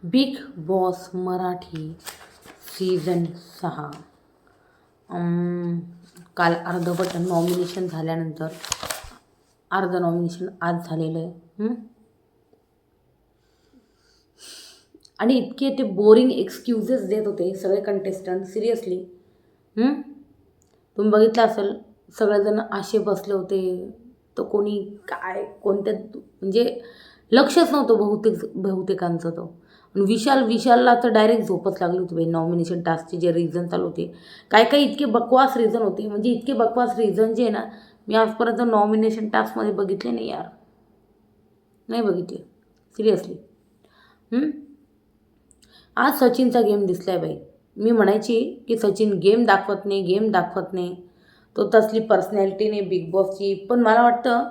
Big boss Marathi season 6 काल अर्धवट nomination झाल्यानंतर अर्ध नॉमिनेशन आज झालेलं आहे. आणि इतके ते बोरिंग एक्सक्यूजेस देत होते सगळे कंटेस्टंट. सिरियसली तुम्ही बघितलं असेल, सगळेजण असे बसले होते. तर कोणी काय कोणत्या म्हणजे लक्षच नव्हतं बहुतेकांचं. तो आणि विशालला तर डायरेक्ट झोपच लागली होती बाई. नॉमिनेशन टास्कचे जे रिझन चालू होते, काही इतके बकवास रिझन होते. म्हणजे इतके बकवास रिझन जे आहे ना, मी आजपर्यंत नॉमिनेशन टास्कमध्ये बघितले नाही यार. नाही बघितले सिरियसली. आज सचिनचा गेम दिसलाय बाई. मी म्हणायची की सचिन गेम दाखवत नाही. तो तसली पर्सनॅलिटी नाही बिग बॉसची. पण मला वाटतं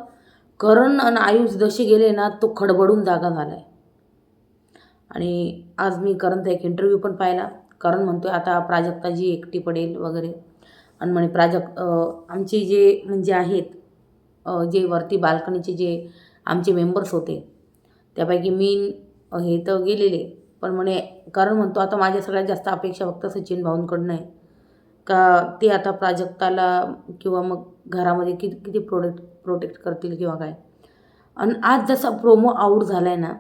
करण आणि आयुष जसे गेले ना, तो खडबडून जागा झाला आहे. आणि आज मी करणचा एक इंटरव्ह्यू पण पाहिला. करण म्हणतोय आता प्राजक्ताजी एकटी पडेल वगैरे. आणि म्हणे आमचे जे म्हणजे आहेत जे वरती बाल्कनीचे जे आमचे मेंबर्स होते, त्यापैकी मी हे तर गेलेले. पण म्हणे कारण म्हणतो आता माझ्या सगळ्यात जास्त अपेक्षा फक्त सचिन भाऊंकडनं आहे का ते आता प्राजक्ताला किंवा मग घरामध्ये किती प्रोटेक्ट करतील किंवा काय. आणि आज जसा प्रोमो आऊट झाला आहे ना,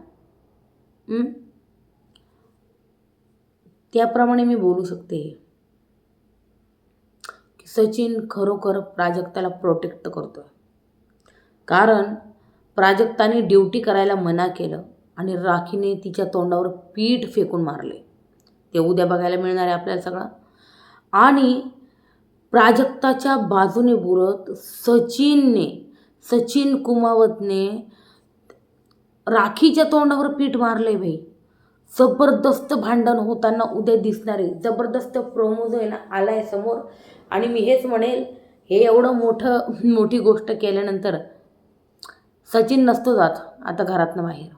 त्याप्रमाणे मी बोलू शकते की सचिन खरोखर प्राजक्ताला प्रोटेक्ट करतोय. कारण प्राजक्ताने ड्युटी करायला मना केलं आणि राखीने तिच्या तोंडावर पीठ फेकून मारले. ते उद्या बघायला मिळणार आहे आपल्याला सगळं. आणि प्राजक्ताच्या बाजूने बोलत सचिन कुमावतने राखीच्या तोंडावर पीठ मारले भाई. जबरदस्त भांडण होताना उद्या दिसणारे जबरदस्त प्रोमो जो आहे ना आलाय समोर. आणि मी हेच म्हणेल, हे एवढं मोठी गोष्ट केल्यानंतर सचिन नसतो जात आता घरातनं बाहेर.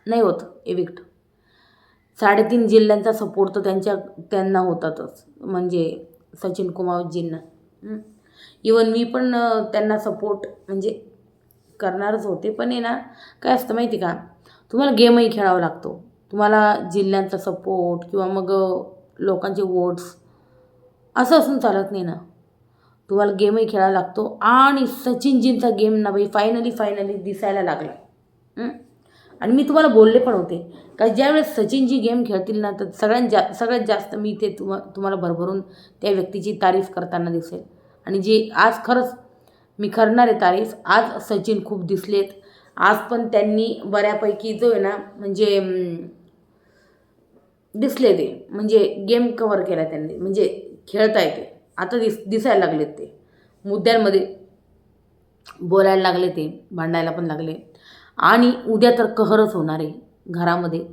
नाही होत एविक्ट. 3.5 जिल्ह्यांचा सपोर्ट तर त्यांना होतातच, म्हणजे सचिन कुमावतजींना. इवन मी पण त्यांना सपोर्ट म्हणजे करणारच होते. पण आहे ना, काय असतं माहिती का, तुम्हाला गेमही खेळावा लागतो. तुम्हाला जिल्ह्यांचा सपोर्ट किंवा मग लोकांचे वोट्स असं असून चालत नाही ना. तुम्हाला गेमही खेळायला लागतो. आणि सचिनजींचा गेम ना बाई फायनली दिसायला लागला. आणि मी तुम्हाला बोलले पण होते का ज्यावेळेस सचिनजी गेम खेळतील ना, तर सगळ्यात जास्त मी ते तुम्हाला भरभरून त्या व्यक्तीची तारीफ करताना दिसेल. आणि जी आज खरंच मी करणार आहे तारीफ. आज सचिन खूप दिसलेत. आज पण त्यांनी बऱ्यापैकी जो आहे ना म्हणजे दिसले ते, म्हणजे गेम कव्हर केला त्यांनी, म्हणजे खेळता येते आता दिसायला लागलेत. ते मुद्द्यांमध्ये बोलायला लागले, ते भांडायला पण लागले. आणि उद्या तर कहरच होणार आहे घरामध्ये.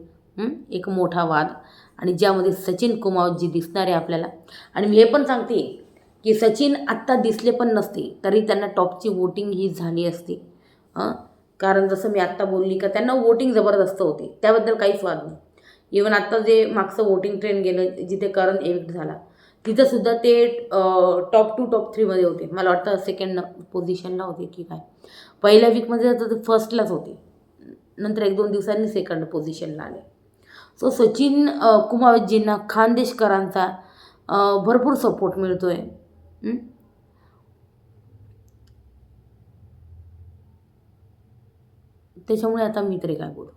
एक मोठा वाद, आणि ज्यामध्ये सचिन कुमावतजी दिसणार आहे आपल्याला. आणि मी हे पण सांगते की सचिन आत्ता दिसले पण नसते तरी त्यांना टॉपची वोटिंग ही झाली असती. कारण जसं मी आत्ता बोलली का त्यांना वोटिंग जबरदस्त होते, त्याबद्दल काहीच वाद नाही. इवन आत्ता जे मागचं वोटिंग ट्रेंड गेलं जिथे करण एविक्ट झाला, तिथंसुद्धा ते टॉप 2 टॉप 3मध्ये होते. मला वाटतं 2nd पोझिशनला होते की काय. पहिल्या वीकमध्ये तर ते फर्स्टलाच होते, नंतर 1-2 दिवसांनी 2nd पोझिशनला आले. सो सचिन कुमावतजींना खानदेशकरांचा भरपूर सपोर्ट मिळतो आहे. त्याच्यामुळे आता मी तरी काय बोलू.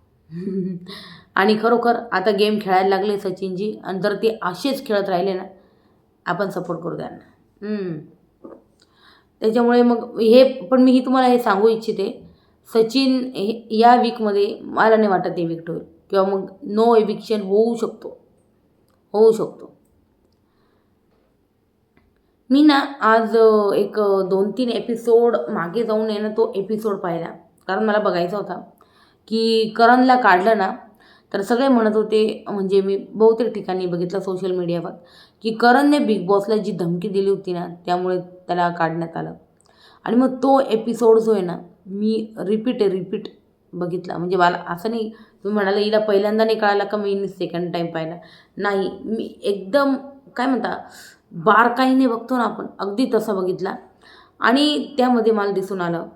आणि खरोखर आता गेम खेळायला लागले सचिनजी. आणि जर ते असेच खेळत राहिले ना, आपण सपोर्ट करू त्यांना. त्याच्यामुळे मग हे पण मी तुम्हाला हे सांगू इच्छिते, सचिन या वीकमध्ये मला नाही वाटत एविक्ट होईल, किंवा मग नो एविक्शन होऊ शकतो. मी ना आज एक 2-3 एपिसोड मागे जाऊन आहे ना तो एपिसोड पाहिला. कारण मला बघायचा होता की करणला काढलं ना, तर सगळे म्हणत होते, म्हणजे मी बहुतेक ठिकाणी बघितलं सोशल मीडियावर, की करणने बिग बॉसला जी धमकी दिली होती ना, त्यामुळे त्याला काढण्यात आलं. आणि मग तो एपिसोड जो आहे ना, मी रिपीट बघितला. म्हणजे मला असं नाही तुम्ही म्हणाला हिला पहिल्यांदा नाही कळाला का मी 2nd टाईम पाहिला. नाही, मी एकदम काय म्हणता बारकाईने बघतो ना आपण, अगदी तसं बघितला. आणि त्यामध्ये मला दिसून आलं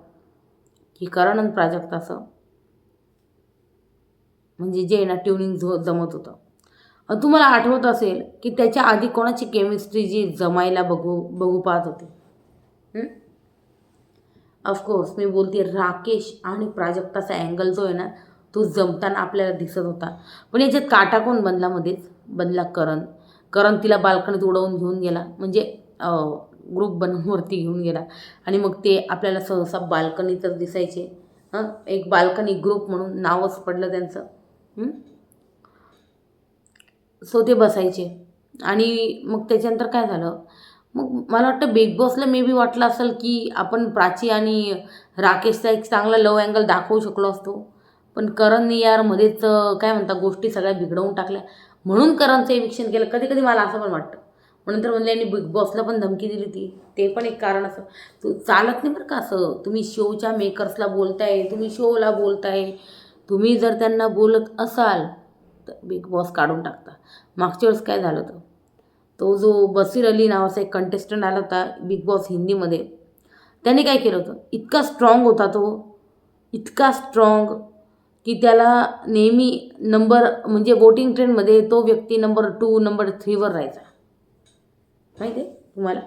की करण आणि प्राजक्ताचं म्हणजे जे ना ट्युनिंग जमत होतं. तुम्हाला आठवत असेल की त्याच्या आधी कोणाची केमिस्ट्री जी जमायला बघू पाहत होते. ऑफकोर्स मी बोलते राकेश आणि प्राजक्ताचा अँगल जो आहे ना तो जमताना आपल्याला दिसत होता. पण याच्यात काटा कोण बनला मध्येच? बनला करण. करण तिला बाल्कनीत उडवून घेऊन गेला, म्हणजे ग्रुप बनवून वरती घेऊन गेला आणि मग ते आपल्याला सहसा बाल्कनीतच दिसायचे. एक बाल्कनी ग्रुप म्हणून नावच पडलं त्यांचं. सो ते बसायचे आणि मग त्याच्यानंतर काय झालं, मग मला वाटतं बिग बॉसला मे बी वाटलं असेल की आपण प्राची आणि राकेशचा एक चांगला लव अँगल दाखवू शकलो असतो. पण करणने यार मध्येच काय म्हणतात गोष्टी सगळ्या बिघडवून टाकल्या, म्हणून करणचं एविक्शन केलं. कधी कधी मला असं पण वाटतं. म्हणून तर म्हणले यांनी बिग बॉसला पण धमकी दिली ती, ते पण एक कारण असं. चालत नाही बरं का असं. तुम्ही शोच्या मेकर्सला बोलताय, तुम्ही शोला बोलताय, तुम्ही जर त्यांना बोलत असाल तर बिग बॉस काढून टाकता. मागच्या वेळेस काय झालं होतं, तो जो बसीर अली नावाचा एक कंटेस्टंट आला होता बिग बॉस हिंदीमध्ये, त्याने काय केलं होतं, इतका स्ट्रॉंग होता तो, इतका स्ट्रॉंग की त्याला नेहमी नंबर म्हणजे वोटिंग ट्रेंडमध्ये तो व्यक्ती नंबर 2 नंबर 3वर राहायचा. माहिती आहे तुम्हाला?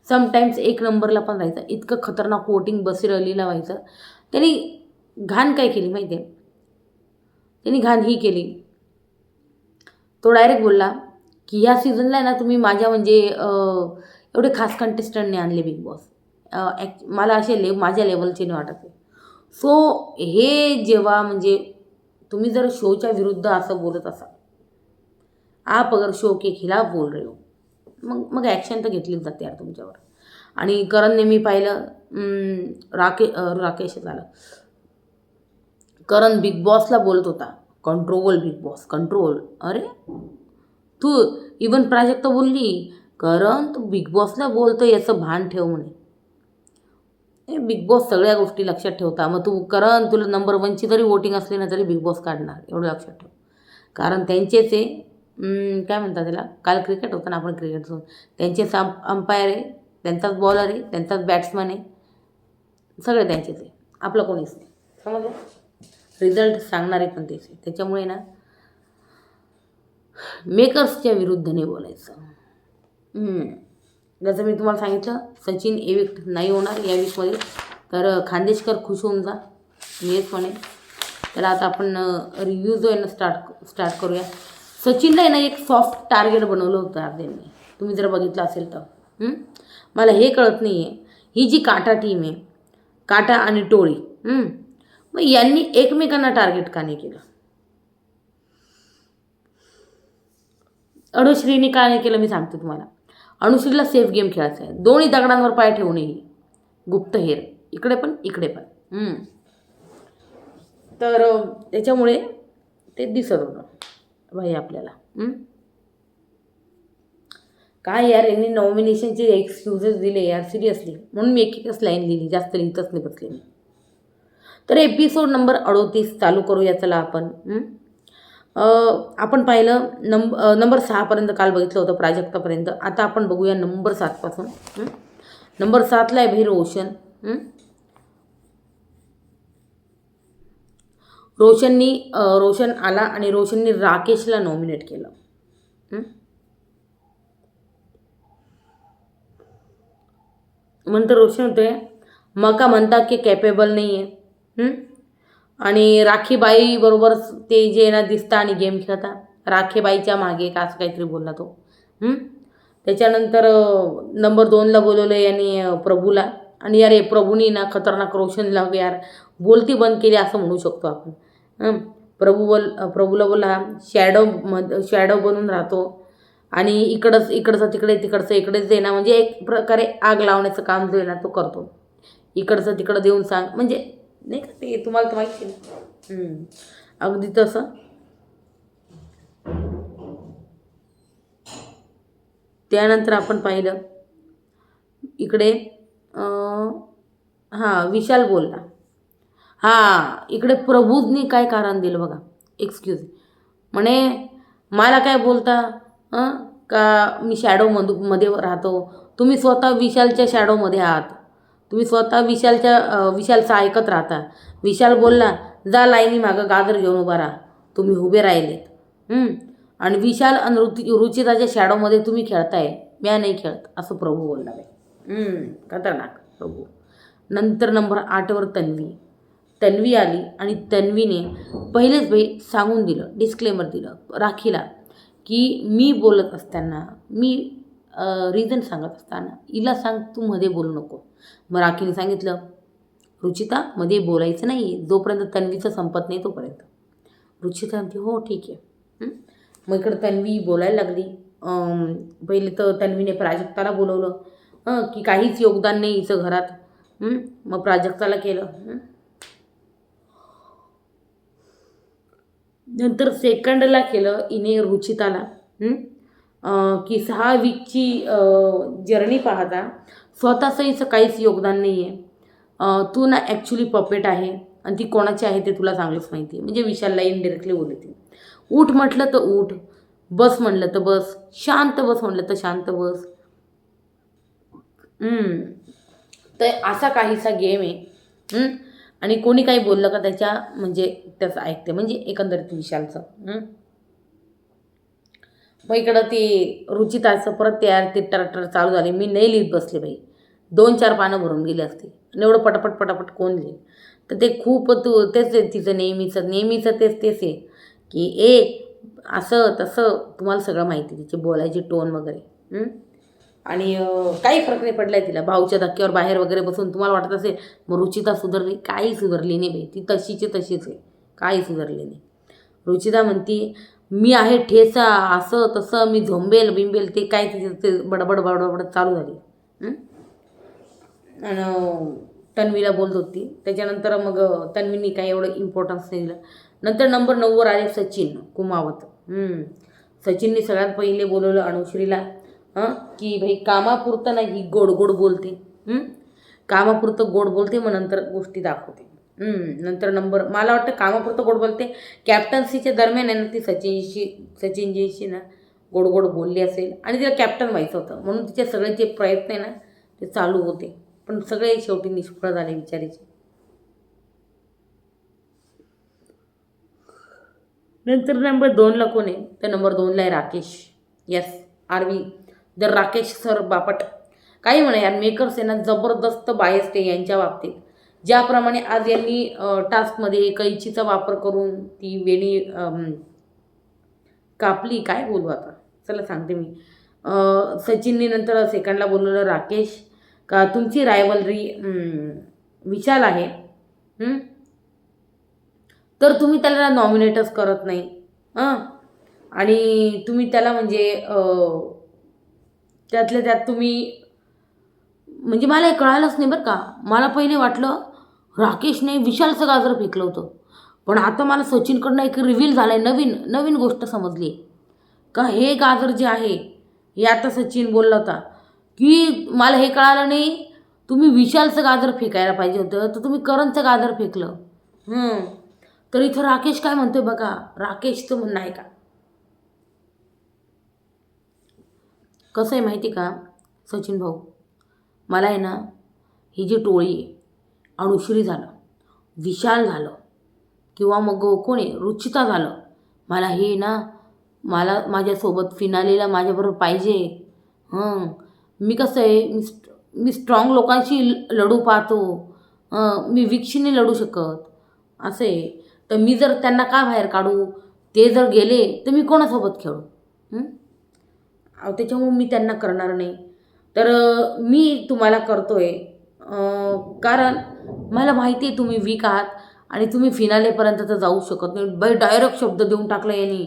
समटाईम्स 1 नंबरला पण राहायचा. इतकं खतरनाक वोटिंग बसीर अलीला व्हायचं. त्यांनी घाण काय केली माहिती आहे? त्यांनी घाण ही केली, तो डायरेक्ट बोलला की ह्या सीझनला आहे ना तुम्ही माझ्या म्हणजे एवढे खास कंटेस्टंटने आणले बिग बॉस, मला असे माझ्या लेवलचे नाही वाटत आहे. सो हे जेव्हा म्हणजे तुम्ही जर शोच्या विरुद्ध असं बोलत असाल, आप अगर शो के खिलाफ बोल रहे हो, मग ॲक्शन तर घेतलीच जाते यार तुमच्यावर. आणि करणने मी पाहिलं, राकेश झालं, करण बिग बॉसला बोलत होता कंट्रोल बिग बॉस कंट्रोल. अरे तू इवन प्राजक्ता बोलली करण तू बिग बॉसला बोलतो याचं भान ठेव म्हणे. बिग बॉस सगळ्या गोष्टी लक्षात ठेवता. मग तू करण तुला नंबर 1ची जरी वोटिंग असली ना तरी बिग बॉस काढणार, एवढं लक्षात ठेव. कारण त्यांचेच आहे काय म्हणतात त्याला, काल क्रिकेट होतं ना, आपण क्रिकेट सोडून त्यांचेच अंपायर आहे, त्यांचाच बॉलर आहे, त्यांचाच बॅट्समन आहे, सगळे त्यांचेच आहे, आपलं कोणीच नाही. समजलं? रिझल्ट सांगणारे पण तेच आहे. त्याच्यामुळे ना मेकर्सच्या विरुद्ध नाही बोलायचं. जसं मी तुम्हाला सांगितलं सचिन एविक्ट नाही होणार या वीकमध्ये, तर खानदेशकर खुश होऊन जा, मी हेच म्हणेन. तर आता आपण रिव्ह्यू जो आहे ना स्टार्ट करूया. सचिनला आहे ना एक सॉफ्ट टार्गेट बनवलं होतं अर्ध्यांनी, तुम्ही जर बघितलं असेल तर. मला हे कळत नाही आहे, ही जी काटा टीम आहे, काटा आणि टोळी, मग यांनी एकमेकांना टार्गेट का नाही केलं? अनुश्रीने का नाही केलं मी सांगते तुम्हाला. अनुश्रीला सेफ गेम खेळायचा आहे, दोन्ही दगडांवर पाय ठेवू नये, गुप्तहेर इकडे पण इकडे पण. तर त्याच्यामुळे ते दिसत होतं भाई आपल्याला. काय यार यांनी नॉमिनेशनचे एक्सक्युजेस दिले यार सिरियसली, म्हणून मी एकच लाईन लिहिली, जास्त लिहितच नाही बसले मी. तर एपिसोड नंबर 38 चालू करूया चला आपण. आपण पाहिलं नंबर 6पर्यंत काल बघितलं होतं, प्राजक्तापर्यंत. आता आपण बघूया नंबर 7पासून. नंबर 7ला आहे भाई रोशन. रोशन आला आणि रोशननी राकेशला नॉमिनेट केलं. म्हणतं रोशन होते मका म्हणतात की कॅपेबल नाही आहे. आणि राखीबाई बरोबर ते जे ना दिसता आणि गेम खेळता, राखीबाईच्या मागे का असं काहीतरी बोलला तो. त्याच्यानंतर नंबर 2ला बोलवलं यांनी प्रभूला, आणि यार प्रभूनी ना खतरनाक रोशनला यार बोलती बंद केली असं म्हणू शकतो आपण. प्रभूला बोला शॅडो बनून राहतो आणि इकडचं तिकडचं इकडेच दे ना, म्हणजे एक प्रकारे आग लावण्याचं काम जो आहे ना तो करतो, इकडचं तिकडं देऊन सांग, म्हणजे नाही का ते तुम्हाला तर माहिती आहे. अगदी तसं. त्यानंतर आपण पाहिलं इकडे विशाल बोलला. इकडे प्रभूजनी काय कारण दिलं बघा, एक्सक्यूज म्हणे मला काय बोलता का मी शॅडोमध्ये राहतो, तुम्ही स्वतः विशालच्या शॅडोमध्ये आहात, तुम्ही स्वतः विशालचं ऐकत राहता. विशाल बोलला जा लाईनी मागं गाजर घेऊन उभा राहा, तुम्ही उभे राहिलेत. आणि विशाल आणि रुचिताच्या शॅडोमध्ये तुम्ही खेळताय, म्या नाही खेळत असं प्रभू बोलला बाई. खतरनाक प्रभू. नंतर नंबर 8वर तन्वी आली आणि तन्वीने पहिलेच बाई सांगून दिलं, डिस्क्लेमर दिलं राखीला, की मी बोलत असताना, मी रिझन सांगत असताना हिला सांग तू मध्ये बोलू नको. मग राखीने सांगितलं, रुचिता मध्ये बोलायचं नाही, जोपर्यंत तन्वीचं संपत नाही तोपर्यंत. रुचिता म्हणते हो ठीक आहे. मग इकडं तन्वी बोलायला लागली. पहिले तर तन्वीने प्राजक्ताला बोलवलं की काहीच योगदान नाही हिचं घरात. मग प्राजक्ताला केलं. नंतर सेकंडला केलं हिने रुचिताला, की 6 वीकची जर्नी पाहता स्वतःचं हिचं काहीच योगदान नाही आहे. तू ना ॲक्च्युली पपेट आहे आणि ती कोणाची आहे ते तुला चांगलंच माहिती आहे. म्हणजे विशालला इनडिरेक्टली बोलली ती. उठ म्हटलं तर उठ, बस म्हणलं तर बस, शांत बस म्हणलं तर शांत बस. तर असा काहीसा गेम आहे. आणि कोणी काही बोललं का त्याच्या म्हणजे त्याचं ऐकते, म्हणजे एकंदरीत विशालचं. मग इकडं ते रुचिताचं परत ते टरटर चालू झाले. मी नाही लिहित बसले बाई, 2-4 पानं भरून गेली असते आणि एवढं पटापट कोण लिहिल. तर ते खूप तेच आहे तिचं नेहमीचं तेच आहे की असं तसं तुम्हाला सगळं माहिती, तिची बोलायची टोन वगैरे. आणि काही फरक नाही पडला आहे तिला. भाऊच्या धक्क्यावर बाहेर वगैरे बसून तुम्हाला वाटत असेल मग रुचिता सुधारली, काही सुधारली नाही बाई, ती तशीच आहे, काही सुधारली नाही. रुचिता म्हणती मी आहे ठेचा, असं तसं, मी झोंबेल बिंबेल, ते काय तिचं ते बडबड चालू झाली. आणि तन्वीला बोलत होती. त्याच्यानंतर मग तन्वीनी काही एवढं इम्पॉर्टन्स नाही दिलं. नंतर नंबर 9वर आले सचिन कुमावत. सचिनने सगळ्यात पहिले बोलवलं अनुश्रीला, की भाई कामापुरतं नाही गोड बोलते, कामापुरतं गोड बोलते, मग नंतर गोष्टी दाखवते. नंतर नंबर मला वाटतं कामापुरतं गोड बोलते. कॅप्टन्सीच्या दरम्यान आहे ना ती सचिनजीशी ना गोड बोलली असेल आणि तिला कॅप्टन व्हायचं होतं, म्हणून तिचे सगळे जे प्रयत्न आहे ना ते चालू होते, पण सगळे शेवटी निष्फळ झाले बिचारीचे. नंतर नंबर 2ला कोण आहे तर नंबर 2ला आहे Rakesh. Yes, RV the Rakesh sir Bapat. काही म्हणा यार, मेकर्स आहे ना जबरदस्त बायस्ड आहे यांच्या बाबतीत. ज्याप्रमाणे आज यांनी टास्कमध्ये कैचीचा वापर करून ती वेणी कापली, काय बोलू आता, चला सांगते मी. सचिनने नंतर सेकंडला बोलवलं राकेश, का तुमची रायवलरी विशाल आहे, तर तुम्ही त्याला नॉमिनेटच करत नाही. आणि तुम्ही त्याला म्हणजे त्यातल्या त्यात तुम्ही, म्हणजे मला हे कळालंच नाही बरं का. मला पहिले वाटलं राकेशने विशालचं गाजर फेकलं होतं, पण आता मला सचिनकडनं एक रिव्हील झालं आहे, नवीन गोष्ट समजली का हे गाजर जे आहे हे आता सचिन बोलला होता की मला हे कळालं नाही, तुम्ही विशालचं गाजर फेकायला पाहिजे होतं, तर तुम्ही करणचं गाजर फेकलं. तर इथं राकेश काय म्हणतोय बघा, राकेशचं म्हणणं आहे का, कसं आहे माहिती का सचिन भाऊ, मला आहे ना ही जी टोळी आहे, अनुश्री झालं, विशाल झालं, किंवा मग कोण आहे रुचिता झालं, मला हे ना मला माझ्यासोबत फिनालेला माझ्याबरोबर पाहिजे. मी कसं आहे, मी स्ट्रॉंग लोकांशी लढू पाहतो, मी विक्षीने लढू शकत असं आहे. तर मी जर त्यांना का बाहेर काढू, ते जर गेले तर मी कोणासोबत खेळू. त्याच्यामुळे मी त्यांना करणार नाही. तर मी तुम्हाला करतोय कारण मला माहिती आहे तुम्ही वीक आहात आणि तुम्ही फिनालेपर्यंत तर जाऊ शकत नाही. बाई डायरेक्ट शब्द देऊन टाकला यांनी,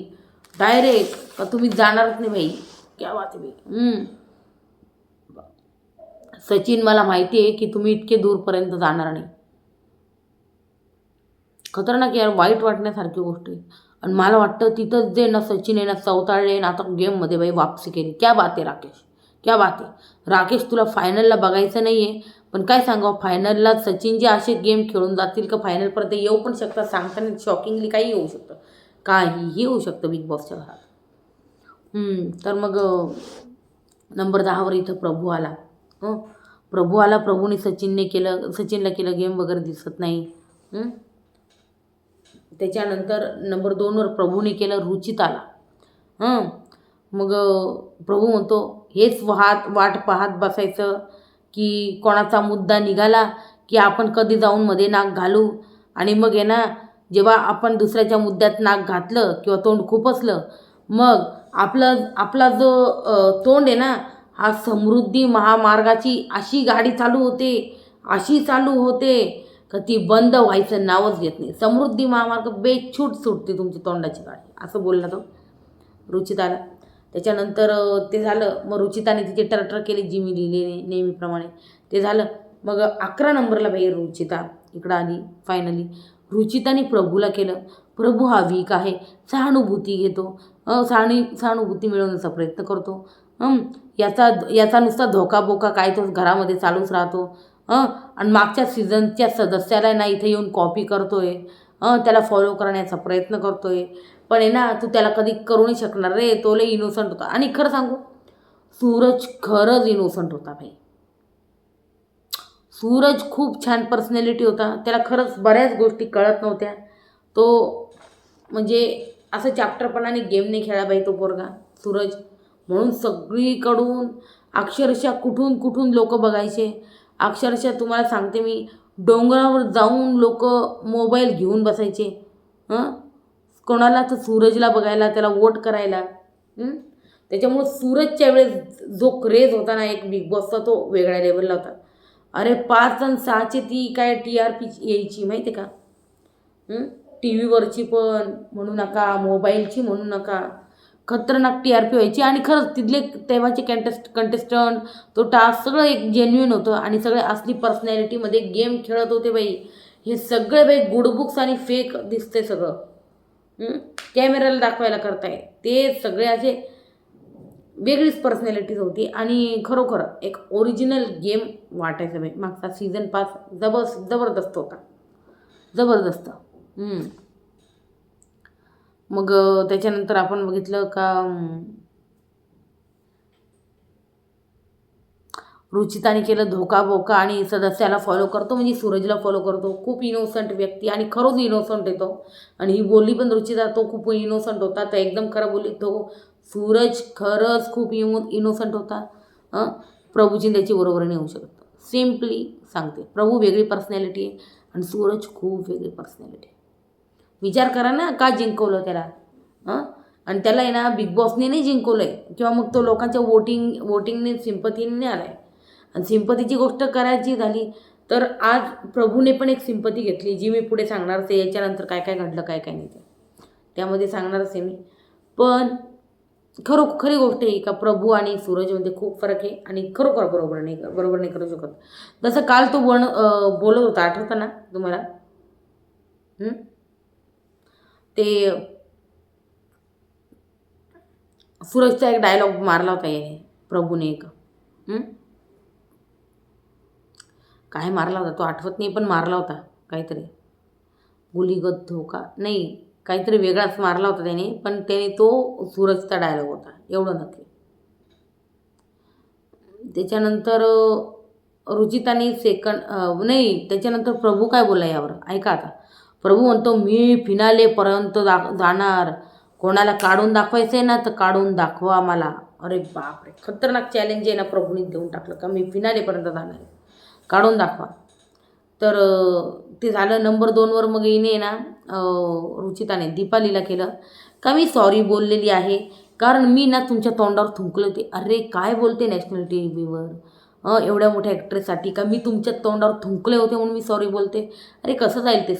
डायरेक्ट, का तुम्ही जाणारच नाही बाई. क्या बात आहे बाई. सचिन मला माहिती आहे की तुम्ही इतके दूरपर्यंत जाणार नाही. खतरनाक यार, वाईट वाटण्यासारखी गोष्ट आहे. आणि मला वाटतं तिथंच जे ना सचिन आहे ना चवताळले ना आता गेममध्ये बाई वापसी केली. क्या बात आहे राकेश, क्या बात आहे राकेश. तुला फायनलला बघायचं नाही आहे, पण काय सांगावं, फायनलला सचिन जे असे गेम खेळून जातील का फायनलपर्यंत येऊ पण शकतात. सांगताना शॉकिंगली काही होऊ शकतं, काहीही होऊ शकतं बिग बॉसच्या घरात. तर मग नंबर 10वर इथं प्रभू आला. प्रभूने सचिनला केलं गेम वगैरे दिसत नाही. त्याच्यानंतर नंबर 2वर प्रभूने केलं रुचिताला. मग प्रभू म्हणतो हेच वाट पाहत बसायचं की कोणाचा मुद्दा निघाला की आपण कधी जाऊन मध्ये नाक घालू. आणि मग आहे ना, जेव्हा आपण दुसऱ्याच्या मुद्द्यात नाक घातलं किंवा तोंड खुपसलं, मग आपला जो तोंड आहे ना, हा समृद्धी महामार्गाची अशी गाडी चालू होते, अशी चालू होते का ती बंद व्हायचं नावच घेत नाही. समृद्धी महामार्ग बेछूट सुटते तुमची तोंडाची गाडी, असं बोलला तो रुचिताला. त्याच्यानंतर ते झालं. मग रुचिताने तिची टरटर केली जी मी लिहिलेली नेहमीप्रमाणे. ते झालं. मग 11 नंबरला बाई रुचिता इकडं आली. फायनली रुचिताने प्रभूला केलं. प्रभू हा वीक आहे, सहानुभूती घेतो, सहानुभूती मिळवण्याचा प्रयत्न करतो. याचा नुसता धोकाबोका काय तो घरामध्ये चालूच राहतो. आणि मागच्या सीझनच्या सदस्याला ना इथे येऊन कॉपी करतोय, त्याला फॉलो करण्याचा प्रयत्न करतोय. पण आहे ना, तू त्याला कधी करू नाही शकणार रे, तो लय इनोसंट होता. आणि खरं सांगू, सूरज खरंच इनोसंट होता भाई. सूरज खूप छान पर्सनॅलिटी होता. त्याला खरंच बऱ्याच गोष्टी कळत नव्हत्या. तो म्हणजे असं चॅप्टरपणाने गेम नाही खेळला बाई तो पोरगा सूरज. म्हणून सगळीकडून अक्षरशः कुठून कुठून लोक बघायचे. अक्षरशः तुम्हाला सांगते मी, डोंगरावर जाऊन लोक मोबाईल घेऊन बसायचे. कोणाला तर सूरजला बघायला, त्याला वोट करायला. त्याच्यामुळं सूरजच्या वेळेस जो क्रेज होता ना एक बिग बॉसचा, तो वेगळ्या लेवलला होता. अरे 5 आणि 6ची ती काय TRP यायची माहिती आहे का. टी व्हीवरची पण म्हणू नका, मोबाईलची म्हणू नका, खतरनाक TRP व्हायची. आणि खरंच तिथले तेव्हाचे कंटेस्टंट, तो टास्क सगळं एक जेन्युइन होतं. आणि सगळे असली पर्सनॅलिटीमध्ये गेम खेळत होते बाई. हे सगळे बाई गुडबुक्स आणि फेक दिसते सगळं. कॅमेऱ्याला दाखवायला करताय ते सगळे असे वेगळीच पर्सनॅलिटीज होती. आणि खरोखर एक ओरिजिनल गेम वाटायचं बाई. मागचा सीझन 5 जबरदस्त होता, जबरदस्त. मग त्याच्यानंतर आपण बघितलं का रुचिताने केलं धोकाबोका आणि सदस्याला फॉलो करतो, म्हणजे सूरजला फॉलो करतो. खूप इनोसंट व्यक्ती आणि खरंच इनोसंट येतो. आणि ही बोलली पण रुचिता, तो खूप इनोसंट होता. तर एकदम खरं बोलली, तो सूरज खरंच खूप इनोसंट होता. प्रभूची त्याची बरोबर नाही होऊ शकत. सिम्पली सांगते, प्रभू वेगळी पर्सनॅलिटी आहे आणि सूरज खूप वेगळी पर्सनॅलिटी आहे. विचार करा ना, का जिंकवलं त्याला. आणि त्याला आहे ना बिग बॉसने नाही जिंकवलं आहे, किंवा मग तो लोकांच्या वोटिंगने सिंपतीने नाही आला आहे. आणि सिंपतीची गोष्ट करायची झाली तर आज प्रभूने पण एक सिंपती घेतली, जी मी पुढे सांगणारच आहे. याच्यानंतर काय काय घडलं, काय काय नाही ते त्यामध्ये सांगणारच आहे मी. पण खरी गोष्ट आहे का प्रभू आणि सूरजमध्ये खूप फरक आहे. आणि खरोखर बरोबर नाही करू शकत. जसं काल तो बोलत होता, आठवतं ना तुम्हाला. ते सूरजचा एक डायलॉग मारला होता याने, प्रभूने एक. काय मारला होता तो आठवत नाही, पण मारला होता काहीतरी. गुलीगत धोका नाही, काहीतरी वेगळाच मारला होता त्याने. पण त्याने तो सूरजचा डायलॉग होता, एवढं नक्की. त्याच्यानंतर रुचिताने नाही, त्याच्यानंतर प्रभू काय बोलला यावर ऐका आता. प्रभू म्हणतो, मी फिनालेपर्यंत जाणार. कोणाला काढून दाखवायचं आहे ना, तर काढून दाखवा मला. अरे बापरे, खतरनाक चॅलेंज आहे ना प्रभूने देऊन टाकलं का मी फिनालेपर्यंत जाणार आहे, काढून दाखवा. तर ते झालं. नंबर 2वर मग हिने ना रुचिताने दीपालीला केलं का मी सॉरी बोललेली आहे, कारण मी ना तुमच्या तोंडावर थुंकले होते. अरे काय बोलते नॅशनल TVवर, एवढ्या मोठ्या ॲक्ट्रेससाठी का मी तुमच्या तोंडावर थुंकले होते म्हणून मी सॉरी बोलते. अरे कसं जाईल ते,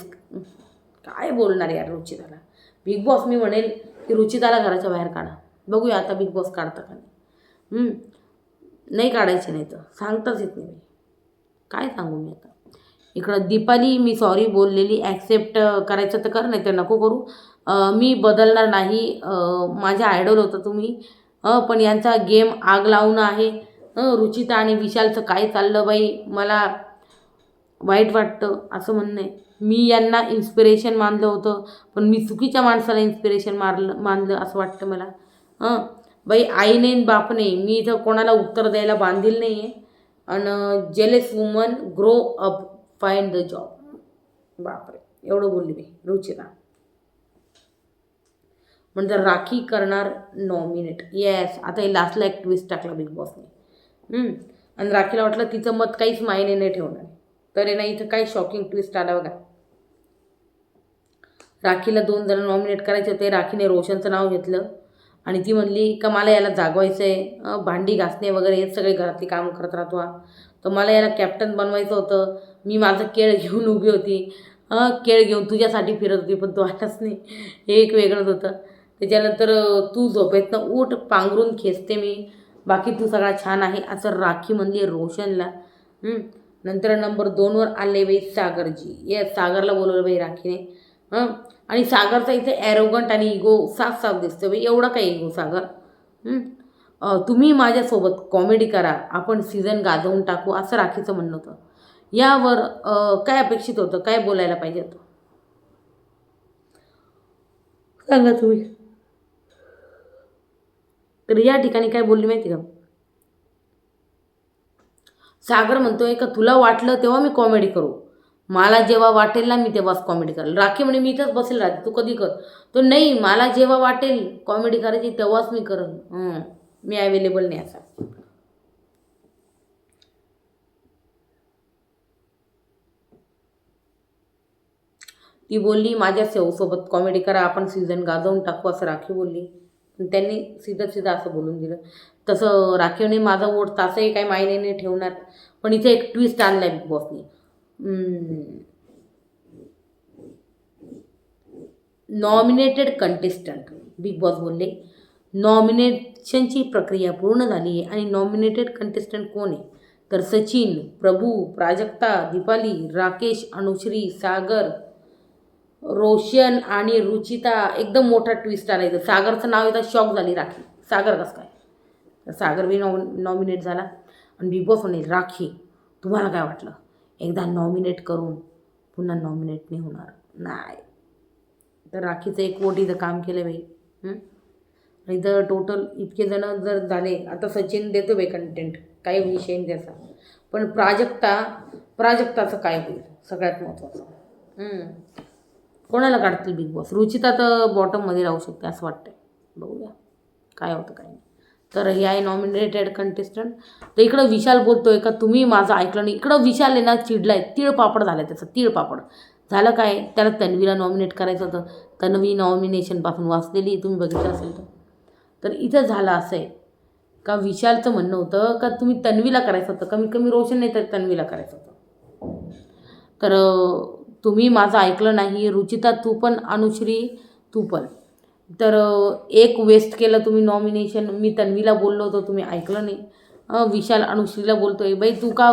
काय बोलणार यार रुचिताला. बिग बॉस मी म्हणेल की रुचिताला घराच्या बाहेर काढा. बघूया आता बिग बॉस काढता का नाही. नाही काढायचे, नाही तर सांगताच येत नाही. काय सांगू मी आता. इकडं दीपाली, मी सॉरी बोललेली ॲक्सेप्ट करायचं तर कर, नाही तर नको करू. मी बदलणार नाही. माझ्या आयडॉल होतं तुम्ही. पण यांचा गेम आग लावणं आहे. रुचिता आणि विशालचं काय चाललं बाई, मला वाईट वाटतं असं म्हणणं आहे. मी यांना इन्स्पिरेशन मानलं होतं, पण मी चुकीच्या माणसाला इन्स्पिरेशन मानलं असं वाटतं मला. बाई आई नाही बाप नाही, मी इथं कोणाला उत्तर द्यायला बांधील नाही आहे. आणि jealous woman grow up, find the job. बापरे, एवढं बोलली बाई रुचिता. म्हणजे राखी करणार नॉमिनेट. येस, आता हे लास्टला एक ट्विस्ट टाकला बिग बॉसने. आणि राखीला वाटलं तिचं मत काहीच मायने नाही ठेवणार. तर आहे ना इथं काही शॉकिंग ट्विस्ट आला बघा. राखीला 2 जण नॉमिनेट करायचे होते. राखीने रोशनचं नाव घेतलं आणि ती म्हणली का मला याला जागवायचं आहे, भांडी घासणे वगैरे हे सगळे घरातली कामं करत राहतो हा, तर मला याला कॅप्टन बनवायचं होतं. मी माझं केळ घेऊन उभी होती, केळ घेऊन तुझ्यासाठी फिरत होती, पण तू आलाच नाही. हे एक वेगळंच होतं. त्याच्यानंतर तू झोपेतनं उठ, पांघरून खेचते मी, बाकी तू सगळा छान आहे असं राखी म्हणली रोशनला. नंतर नंबर 2वर आले बाई सागरजी. येस, सागरला बोलवलं बाई राखीने. आणि सागरचा इथे ॲरोगंट आणि इगो साफ साफ दिसतो बाई. एवढा काय इगो सागर. तुम्ही माझ्यासोबत कॉमेडी करा, आपण सीझन गाजवून टाकू असं राखीचं म्हणणं होतं. यावर काय अपेक्षित होतं, काय बोलायला पाहिजे होतं सांगा तुम्ही. तर या ठिकाणी काय बोलली माहिती का, सागर म्हणतोय का तुला वाटलं तेव्हा मी कॉमेडी करू, मला जेव्हा वाटेल ना मी तेव्हाच कॉमेडी करेल. राखी म्हणे मी इथंच बसेल राहते, तू कधी कर. तो नाही, मला जेव्हा वाटेल कॉमेडी करायची तेव्हाच मी करेन, मी अवेलेबल नाही असा. ती बोलली माझ्या सोबत कॉमेडी करा, आपण सीझन गाजवून टाकू असं राखी बोलली. त्यांनी सीधा असं बोलून दिलं. तसं राखीने माझा वोट तसंही काही मायने नाही ठेवणार. पण इथे एक ट्विस्ट आणलाय बिग बॉसने. नॉमिनेटेड कंटेस्टंट, बिग बॉस बोलले नॉमिनेशनची प्रक्रिया पूर्ण झाली आहे आणि नॉमिनेटेड कंटेस्टंट कोण आहे तर सचिन, प्रभू, प्राजक्ता, दीपाली, राकेश, अनुश्री, सागर, रोशन आणि रुचिता. एकदम मोठा ट्विस्ट आला इथं. सागरचं नाव येतं, शॉक झाली राखी. सागर कसं काय, तर सागर बी नॉमिनेट झाला. आणि बिग बॉस म्हणे राखी तुम्हाला काय वाटलं, एकदा नॉमिनेट करून पुन्हा नॉमिनेट नाही होणार नाही. तर राखीचं एक वोट इथं काम केलं बाई. आणि तर टोटल इतके जण जर झाले, आता सचिन देतो बाई कंटेंट, काही विषय नाही त्याचा. पण प्राजक्ताचं काय होईल सगळ्यात महत्त्वाचं. कोणाला काढतील बिग बॉस. रुचिता तर बॉटममध्ये राहू शकते असं वाटतंय, बघूया काय होतं काय नाही. तर हे आहे नॉमिनेटेड कंटेस्टंट. तर इकडं विशाल बोलतोय का तुम्ही माझं ऐकलं नाही. इकडं विशाल आहे ना चिडलाय, तिळपापड झालं त्याचं. तिळपापड झालं काय, त्याला तन्वीला नॉमिनेट करायचं होतं. तन्वी नॉमिनेशनपासून वाचलेली तुम्ही बघितलं असेल तर इथं झालं असं आहे का विशालचं म्हणणं होतं का तुम्ही तन्वीला करायचं होतं, कमीत कमी रोशन नाही तर तन्वीला करायचं होतं. तर तुम्ही माझं ऐकलं नाही. रुचिता तू पण, अनुश्री तू पण. तर एक वेस्ट केलं तुम्ही नॉमिनेशन. मी तन्वीला बोललो होतो, तुम्ही ऐकलं नाही. विशाल अनुश्रीला बोलतोय बाई तू का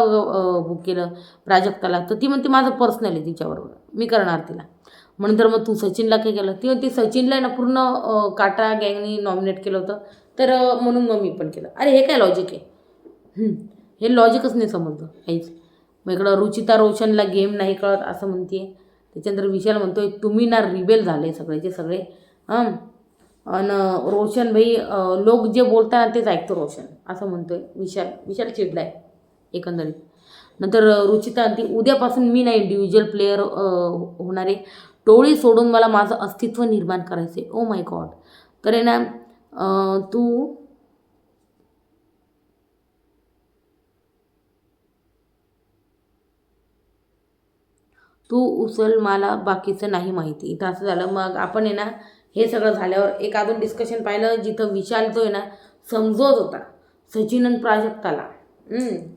बुक केलं प्राजक्ताला, तर ती म्हणते माझं पर्सनल आहे तिच्याबरोबर, मी करणार तिला. म्हणून मग तू सचिनला काय केलं, ती म्हणते सचिनला ना पूर्ण काटा गँगनी नॉमिनेट केलं होतं, तर म्हणून मग मी पण केलं. अरे हे काय लॉजिक आहे, हे लॉजिकच नाही समजलं काहीच. मग इकडं रुचिता रोशनला गेम नाही कळत असं म्हणते. त्याच्यानंतर विशाल म्हणतोय तुम्ही ना रिबेल झाले सगळेचे सगळे. आणि रोशन भाई लोक जे बोलतात तेच ऐकतो रोशन असं म्हणतोय विशाल चिडलाय एकंदरीत. नंतर रुचिता ती उद्यापासून मी ना इंडिव्हिज्युअल प्लेयर होणारे, टोळी सोडून मला माझं अस्तित्व निर्माण करायचे. Oh my God. तर आहे ना तू उचल मला बाकीचं नाही माहिती. इथं असं झालं. मग आपण आहे ना हे सगळं झाल्यावर एक अजून डिस्कशन पाहिलं जिथं विशाल तो आहे ना समजवत होता सचिन आणि प्राजक्ताला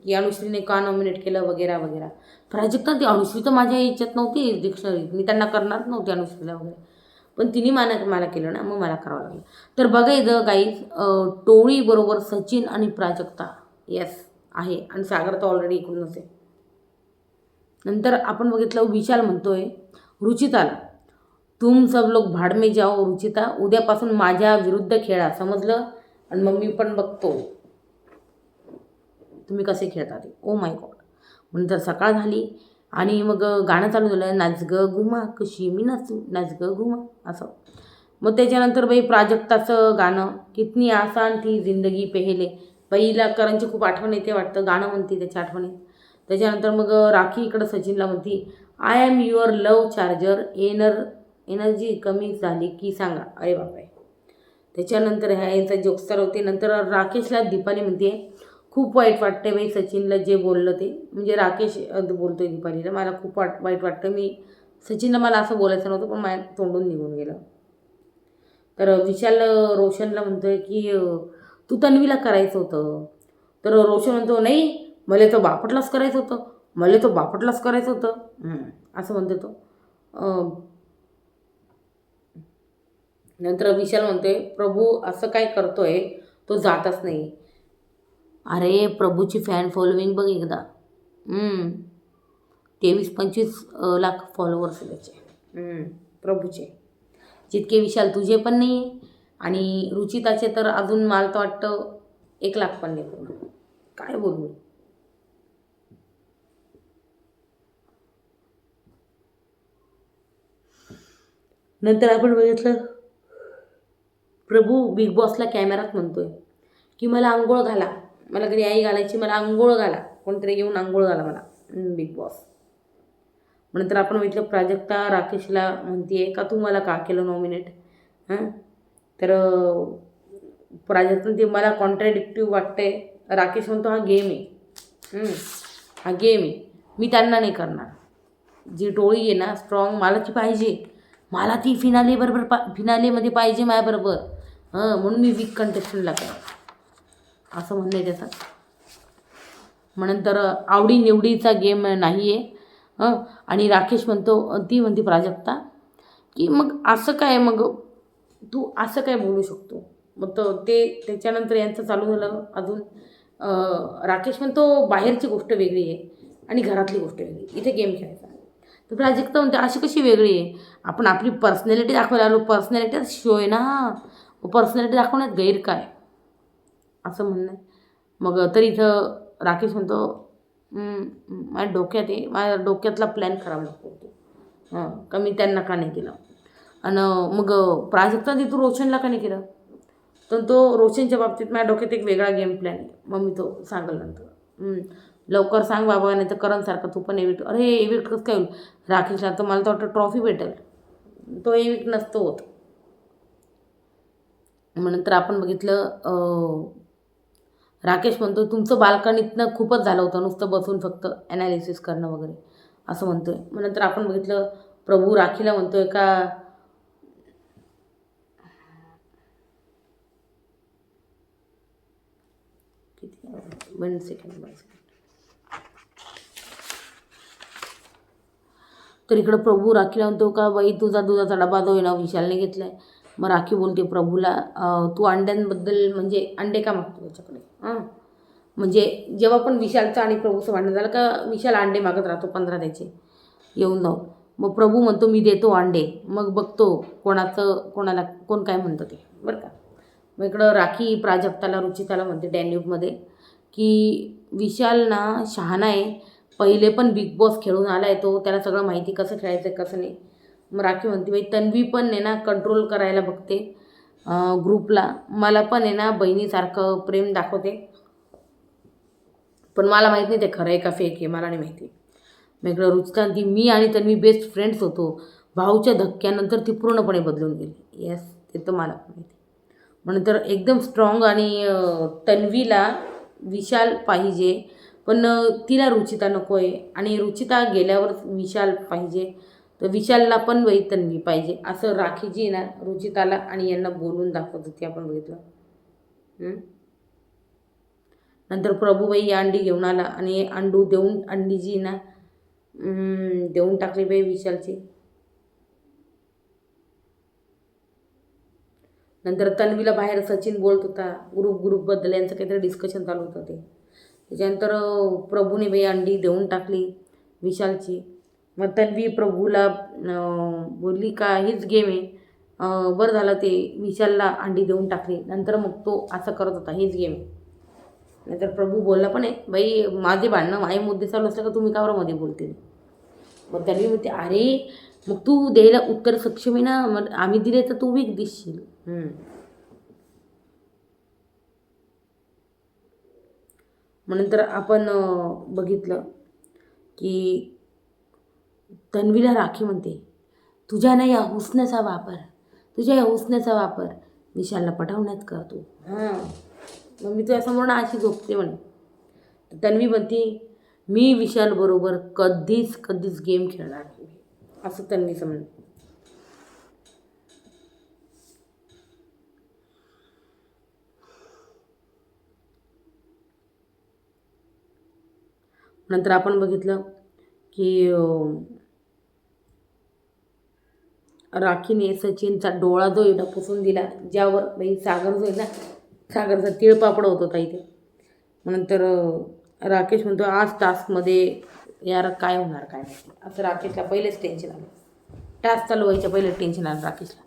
की अनुश्रीने का नॉमिनेट केलं वगैरे वगैरे. प्राजक्ता ती अनुश्री तर माझ्या याच्यात नव्हती डिक्शनरीत, मी त्यांना करणार नव्हती अनुश्रीला वगैरे, पण तिने मला केलं ना, मग मला करावं लागलं. तर बघा इथं गाईज टोळी बरोबर सचिन आणि प्राजक्ता येस आहे आणि सागर तर ऑलरेडी इकडूनच आहे. नंतर आपण बघितलं विशाल म्हणतोय रुचिताला तुम सब लोग भाड में जाओ रुचिता, उद्यापासून माझ्या विरुद्ध खेळा समजलं, आणि मग मी पण बघतो तुम्ही कसे खेळता ते. Oh my God. नंतर सकाळ झाली आणि मग गाणं चालू झालं, नाच ग घुमा कशी मी नाचू, नाच ग घुमा असं. मग त्याच्यानंतर बाई प्राजक्ताचं गाणं कितनी आसान थी जिंदगी पेहले, बाईला करणची खूप आठवण येते वाटतं, गाणं म्हणते त्याच्या आठवणी. त्याच्यानंतर मग राखी इकडं सचिनला म्हणती I am your love charger, energy कमी झाली की सांगा. अरे बापरे, त्याच्यानंतर ह्या यांचा जोक्स चालू होते. नंतर राकेशला दीपाली म्हणते खूप वाईट वाटतं बाई सचिनला जे बोललं ते. म्हणजे राकेश बोलतोय दीपालीला, मला खूप वाईट वाटतं, मी सचिनला मला असं बोलायचं नव्हतं पण माझ्या तोंडून निघून गेलं. तर विशाल रोशनला म्हणतोय की तू तन्वीला करायचं होतं. तर रोशन म्हणतो नाही, मला तो बापटलाच करायचं होतं, मला तो बापटलाच करायचं होतं, असं म्हणतो तो. नंतर विशाल म्हणतोय प्रभू असं काय करतोय, तो जातच नाही. अरे प्रभूची फॅन फॉलोविंग बघ एकदा. 23-25 लाख फॉलोवर्स त्याचे प्रभूचे, जितके विशाल तुझे पण नाही आणि रुचिताचे तर अजून मला तर वाटतं 1 लाख पण नाही पूर्ण. काय बोलू. नंतर आपण बघितलं प्रभू बिग बॉसला कॅमेरात म्हणतोय की मला आंघोळ घाला, मला घरी आई घालायची, मला आंघोळ घाला, कोणतरी येऊन आंघोळ घाला मला बिग बॉस. नंतर आपण बघितलं प्राजक्ता राकेशला म्हणते का तू मला का केलं नॉमिनेट. तर प्राजक्ता ते मला कॉन्ट्रॅडिक्टिव्ह वाटतंय. राकेश म्हणतो हा गेम आहे, हा गेम आहे, मी त्यांना नाही करणार. जी टोळी आहे ना स्ट्रॉंग मला ती पाहिजे, मला ती फिनालेमध्ये पाहिजे माझ्याबरोबर, म्हणून मी वीक कंटेस्टंटला करा, असं म्हणणं आहे त्याचं. मग नंतर आवडीनिवडीचा गेम नाही आहे. आणि राकेश म्हणतो, ती म्हणते प्राजक्ता की मग असं काय, मग तू असं काय बोलू शकतो. मग ते त्याच्यानंतर यांचं चालू झालं अजून. राकेश म्हणतो बाहेरची गोष्ट वेगळी आहे आणि घरातली गोष्ट वेगळी, इथे गेम खेळायचा. तर प्राजक्ता म्हणते अशी कशी वेगळी आहे, आपण आपली पर्सनॅलिटी दाखवायला आलो, पर्सनॅलिटी शो आहे ना, पर्सनॅलिटी दाखवण्यात गैर काय, असं म्हणणं आहे. मग तरी इथं राकेश म्हणतो माझ्या डोक्यात आहे, माझ्या डोक्यातला प्लॅन खराब नको का मी त्यांना का नाही केलं. आणि मग प्राजक्ता तू रोशनला का नाही केलं, तर तो रोशनच्या बाबतीत माझ्या डोक्यात एक वेगळा गेम प्लॅन आहे, मग मी तो सांगेल नंतर. लवकर सांग बाबा, नाही तर करणसारखं तू पण एविक्ट. अरे एविक्ट कसं काय होईल राकेशला, तर मला तर वाटतं ट्रॉफी भेटेल, तो एविक्ट नसतो होत. मग नंतर आपण बघितलं राकेश म्हणतो तुमचं बाल्कनीतनं खूपच झालं होतं, नुसतं बसून फक्त ॲनालिसिस करणं वगैरे, असं म्हणतोय. मग नंतर आपण बघितलं प्रभू राखीला म्हणतोय का 1 सेकंड. तर इकडं प्रभू राखीला म्हणतो का बाई तुझा दुधाचा डबा जो आहे ना विशालने घेतला आहे. मग राखी बोलते प्रभूला तू अंड्यांबद्दल म्हणजे अंडे का मागतो त्याच्याकडे. म्हणजे जेव्हा पण विशालचं आणि प्रभूचं भांडण झालं का विशाल अंडे मागत राहतो 15 त्याचे येऊन जाऊन. मग प्रभू म्हणतो मी देतो अंडे, मग बघतो कोणाला कोण काय म्हणतं ते, बरं का. मग इकडं राखी प्राजक्ताला रुचिताला म्हणते डॅन्यूबमध्ये की विशाल ना शहाणा आहे, पहिले पण बिग बॉस खेळून आला आहे तो, त्याला सगळं माहिती कसं खेळायचं आहे कसं नाही. मग राखी म्हणते बाई तन्वी पण आहे ना कंट्रोल करायला बघते ग्रुपला, मला पण आहे ना बहिणीसारखं प्रेम दाखवते, पण मला माहीत नाही ते खरं आहे का फेक आहे, मला नाही माहिती. मग इकडं रुचिता ती मी आणि तन्वी बेस्ट फ्रेंड्स होतो, भाऊच्या धक्क्यानंतर ती पूर्णपणे बदलून गेली. येस ते तर मला पण माहिती. मग नंतर एकदम स्ट्रॉंग आणि तन्वीला विशाल पाहिजे, पण तिला रुचिता नको आहे, आणि रुचिता गेल्यावर विशाल पाहिजे, तर विशालला पण बाई तन्वी पाहिजे, असं राखीजी ना रुचिताला आणि यांना बोलून दाखवत होती, आपण बघितलं. नंतर प्रभूबाई अंडी घेऊन आला आणि अंडू देऊन अंडीजी ना देऊन टाकली बाई विशालची. नंतर तन्वीला बाहेर सचिन बोलत होता ग्रुपबद्दल, यांचं काहीतरी डिस्कशन चालू होतं ते. त्याच्यानंतर प्रभूने बाई अंडी देऊन टाकली विशालची. मग तन्वी प्रभूला बोलली का हीच गेम आहे, बरं झालं ते विशालला अंडी देऊन टाकली. नंतर मग तो असं करत होता हीच गेम आहे. नंतर प्रभू बोलला पण आहे बाई माझे भांडणं माझे मुद्दे चालू असलं का तुम्ही का बरं मध्ये बोलते. मग तन्वी म्हणते अरे मग तू द्यायला उत्तर सक्षम आहे ना, मग आम्ही दिले तर तू वीक दिसशील. मग नंतर आपण बघितलं की तन्वीला राखी म्हणते तुझ्या या हुस्न्याचा वापर विशालला पटवण्यात कर तू. हां, मग मी तुझ्यासमोर ना अशी झोपते म्हणे. तन्वी म्हणते मी विशालबरोबर कधीच कधीच गेम खेळणार नाही, असं तन्वीचं म्हणणं. नंतर आपण बघितलं की राखीने सचिनचा डोळा जो एवढा पुसून दिला, ज्यावर बाई सागर जो आहे ना, सागरचा तिळपापड होत होता इथे. नंतर राकेश म्हणतो आज टास्कमध्ये यार काय होणार काय नाही, असं राकेशला पहिलेच टेन्शन आलं. टास्क चालू व्हायच्या पहिले टेन्शन आलं राकेशला.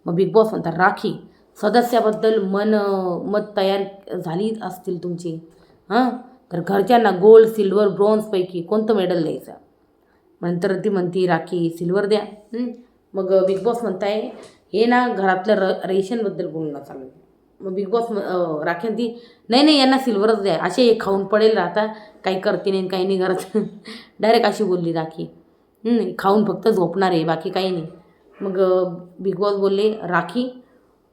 मग बिग बॉस म्हणतात राखी सदस्याबद्दल मत तयार झाली असतील तुमची, हां, तर घरच्यांना गोल्ड सिल्वर ब्रॉन्झपैकी कोणतं मेडल द्यायचं. नंतर ती म्हणती राखी सिल्वर द्या. मग बिग बॉस म्हणताय हे ना घरातलं रेशनबद्दल बोलणं चालू आहे. मग बिग बॉस राखी म्हणती नाही नाही यांना सिल्वरच द्या, असे हे खाऊन पडेल राहता, काही करते नाही काही नाही करत. डायरेक्ट अशी बोलली राखी. खाऊन फक्त झोपणार आहे बाकी काही नाही. मग बिग बॉस बोलले राखी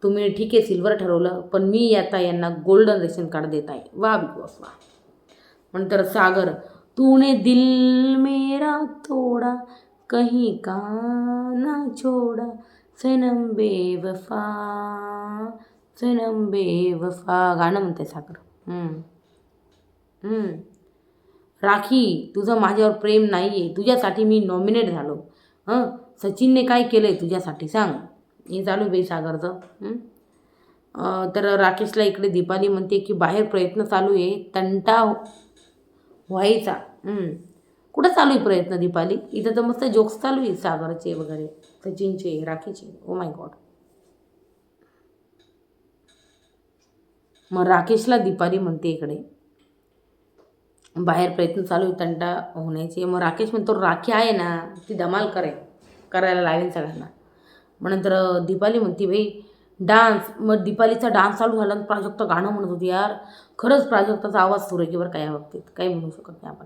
तुम्ही ठीक आहे सिल्वर ठरवलं, पण मी आता यांना गोल्डन रेशन कार्ड देत आहे. वा बिग बॉस वा. नंतर सागर तूने दिल मेरा तोडा कहीं का ना छोड़ा सनम बेवफा सनम बेवफा गाणं म्हणते सागर. राखी तुझं माझ्यावर प्रेम नाही आहे, तुझ्यासाठी मी नॉमिनेट झालो. सचिनने काय केलं आहे तुझ्यासाठी सांग. हे चालू बाई सागरचं. तर राकेशला इकडे दीपाली म्हणते की बाहेर प्रयत्न चालू आहे तंटा व्हायचा. कुठं चालू आहे प्रयत्न दीपाली, इथं तर मस्त जोक्स चालू आहे सागरचे वगैरे, सचिनचे, राखीचे. Oh my God. मग राकेशला दीपाली म्हणते इकडे बाहेर प्रयत्न चालू आहे तंटा होण्याचे. मग राकेश म्हणतो राखी आहे ना ती धमाल करायला लावेल सगळ्यांना. मग नंतर दीपाली म्हणते बाई डान्स. मग दीपालीचा डान्स चालू झाला, प्राजक्ता गाणं म्हणत होती. यार खरंच प्राजक्ताचा आवाज सुरेखीवर काय बाबतीत काही म्हणू शकत नाही आपण.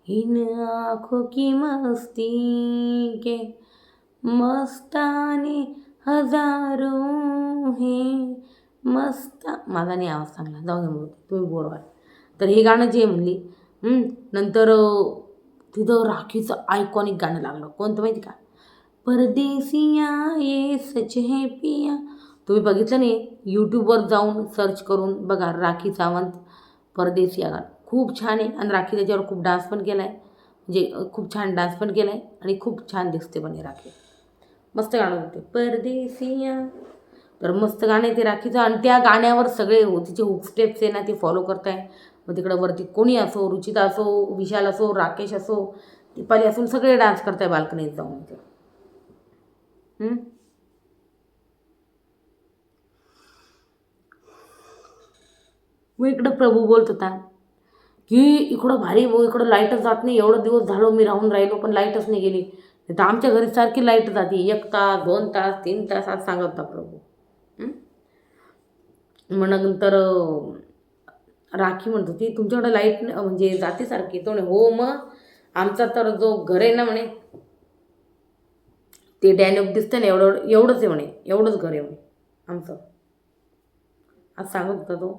इन आँखों की मस्ती के मस्ताने हजारों हे मस्ता. माझा नाही आवाज चांगला, जाऊ दे म्हणून तुम्ही बोर व्हाल. तर हे गाणं जे म्हणली. नंतर तिथं राखीचं आयकॉनिक गाणं लागलं. कोणतं माहिती का, परदेसिया ये सच है पिया. तुम्ही बघितलं नाही, यूट्यूबवर जाऊन सर्च करून बघा राखी सावंत परदेसिया गाणं खूप छान आहे. आणि राखी त्याच्यावर खूप डान्स पण केला आहे, म्हणजे खूप छान डान्स पण केला आहे आणि खूप छान दिसते पण राखी. मस्त गाणं होते परदेसिया. तर मस्त गाणं आहे ते राखीचं. आणि त्या गाण्यावर सगळे तिचे हुक स्टेप्स आहे ना ते फॉलो करताय. मग तिकडं वरती कोणी असो, रुचिता असो, विशाल असो, राकेश असो, दीपाली असो, सगळे डान्स करताय बाल्कनीत जाऊन. मग इकडं प्रभू बोलत होता की इकडं भारी भाऊ, इकडं लाईटच जात नाही, एवढं दिवस झालो मी राहिलो पण लाईटच नाही गेली. तर आमच्या घरी सारखी लाईट जाते 1 तास 2 तास 3 तास आज सांगत होता प्रभू. मग नंतर राखी म्हणत होती तुमच्याकडे लाईट म्हणजे जाते सारखी. तो हो मग आमचा तर जो घर आहे ना म्हणे ते डॅन्यूब दिसतं ना एवढंच आहे म्हणे, एवढंच घर आहे म्हणे आमचं, आज सांगत होता तो.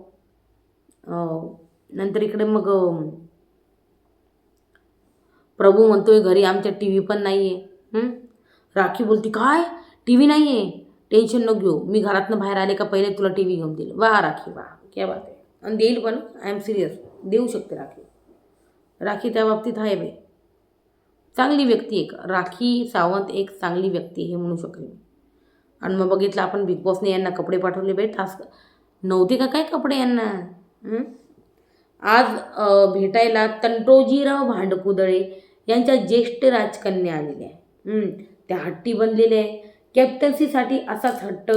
नंतर इकडे मग प्रभू म्हणतोय घरी आमच्या टी व्ही पण नाही आहे. राखी बोलती काय टी व्ही नाही आहे, टेन्शन नको घेऊ, मी घरातनं बाहेर आले का पहिले तुला टी व्ही घेऊन देईल. वा राखी वा क्या बात आहे. आणि देईल पण, आय एम सिरियस, देऊ शकते राखी. राखी त्या बाबतीत आहे बाई, चांगली व्यक्ती एक राखी सावंत, एक चांगली व्यक्ती हे म्हणू शकले मी. आणि मग बघितलं आपण बिग बॉसने यांना कपडे पाठवले बाई. टास्क नव्हते का काय कपडे यांना. आज भेटायला तंटोजीराव भांडकुदळे यांच्या ज्येष्ठ राजकन्या आलेल्या आहे. त्या हट्टी बनलेल्या आहे. कॅप्टन्सीसाठी असाच हट्ट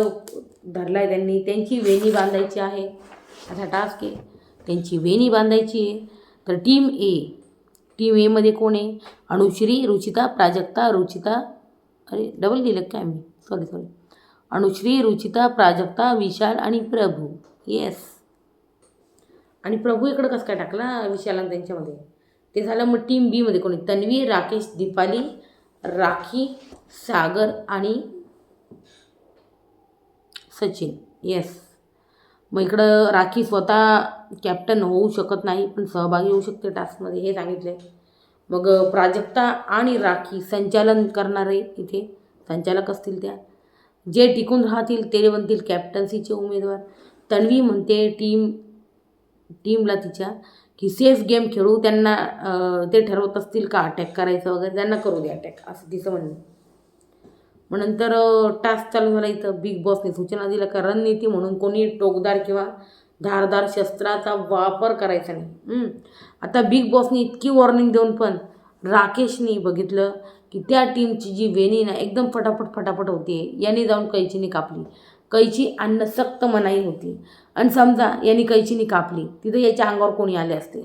धरला आहे त्यांनी. त्यांची वेणी बांधायची आहे, असा टास्क आहे, त्यांची वेणी बांधायची आहे. तर टीम एमध्ये कोण आहे, अनुश्री, रुचिता, प्राजक्ता, अरे डबल लिहिलं काय मी, सॉरी अनुश्री, रुचिता, प्राजक्ता, विशाल आणि प्रभू. येस. आणि प्रभू इकडं कसं काय टाकला विशाल त्यांच्यामध्ये, ते झालं. मग टीम बीमध्ये कोणी, तन्वी, राकेश, दीपाली, राखी, सागर आणि सचिन. येस. मग इकडं राखी स्वतः कॅप्टन होऊ शकत नाही, पण सहभागी होऊ शकते टास्कमध्ये, हे सांगितले. मग प्राजक्ता आणि राखी संचालन करणारे इथे संचालक असतील त्या. जे टिकून राहतील ते बनतील कॅप्टन्सीचे उमेदवार. तन्वी म्हणते टीमला तिच्या की सेफ गेम खेळू, त्यांना ते ठरवत असतील का अटॅक करायचं वगैरे, त्यांना करू दे अटॅक, असं तिचं म्हणणं. मग नंतर टास्क चालू झाला. इथं बिग बॉसने सूचना दिल्या का रणनीती म्हणून कोणी टोकदार किंवा धारदार शस्त्राचा वापर करायचा नाही. आता बिग बॉसने इतकी वॉर्निंग देऊन पण राकेशने बघितलं की त्या टीमची जी वेणी ना एकदम फटाफट होती. यांनी जाऊन कैचीने कापली. कैची आणणं सक्त मनाई होती. आणि समजा यांनी कैचीने कापली, तिथं याच्या अंगावर कोणी आले असते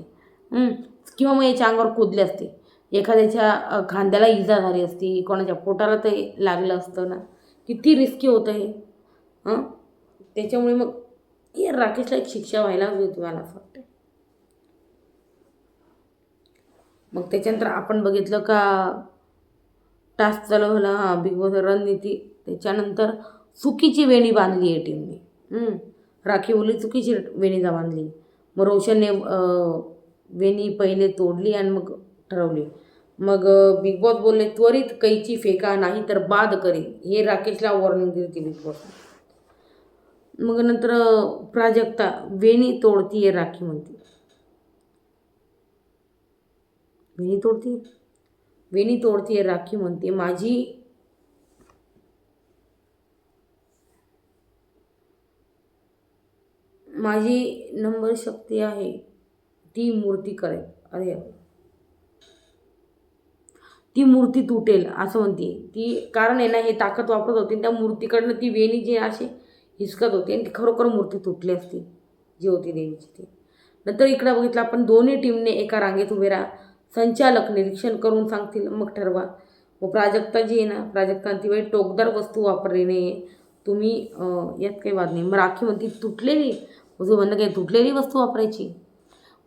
किंवा मग याच्या अंगावर कुदले असते, एखाद्याच्या खांद्याला इजा झाली असती, कोणाच्या पोटाला ते लागलं असतं ना. किती रिस्की होतं हे. त्याच्यामुळे मग हे राकेशला एक शिक्षा व्हायला हवी होती, मला असं वाटतं. मग त्याच्यानंतर आपण बघितलं का टास्क चालू झाला. बिग बॉस रणनीती. त्याच्यानंतर चुकीची वेणी बांधली आहे टीमने. राखी बोलली चुकीची वेणी बांधली. मग रोशनने वेणी पहिले तोडली आणि मग ठरवली. मग बिग बॉस बोलले त्वरित कैची फेका, नाही तर बाद करेल. हे राकेशला वॉर्निंग दिली होती बिग बॉसने. मग नंतर प्राजक्ता वेणी तोडतीये राखी म्हणते. वेणी तोडतीये राखी म्हणते माझी नंबर शक्ती आहे ती मूर्ती करेल. अरे ती मूर्ती तुटेल असं म्हणते ती. कारण आहे ना, हे ताकद वापरत होती त्या मूर्तीकडनं ती वेणी जी अशी हिसकत होती आणि ती खरोखर मूर्ती तुटली असती जी होती देवीची ती. नंतर इकडं बघितलं आपण दोन्ही टीमने एका रांगेत उभे राहा. संचालक निरीक्षण करून सांगतील मग ठरवा. व प्राजक्ता जी आहे ना, प्राजक्ता ती वेळी टोकदार वस्तू वापरली नाही तुम्ही, यात काही वाद नाही. मग राखी म्हणती तुटलेली, तुझं म्हणणं काही तुटलेली वस्तू वापरायची.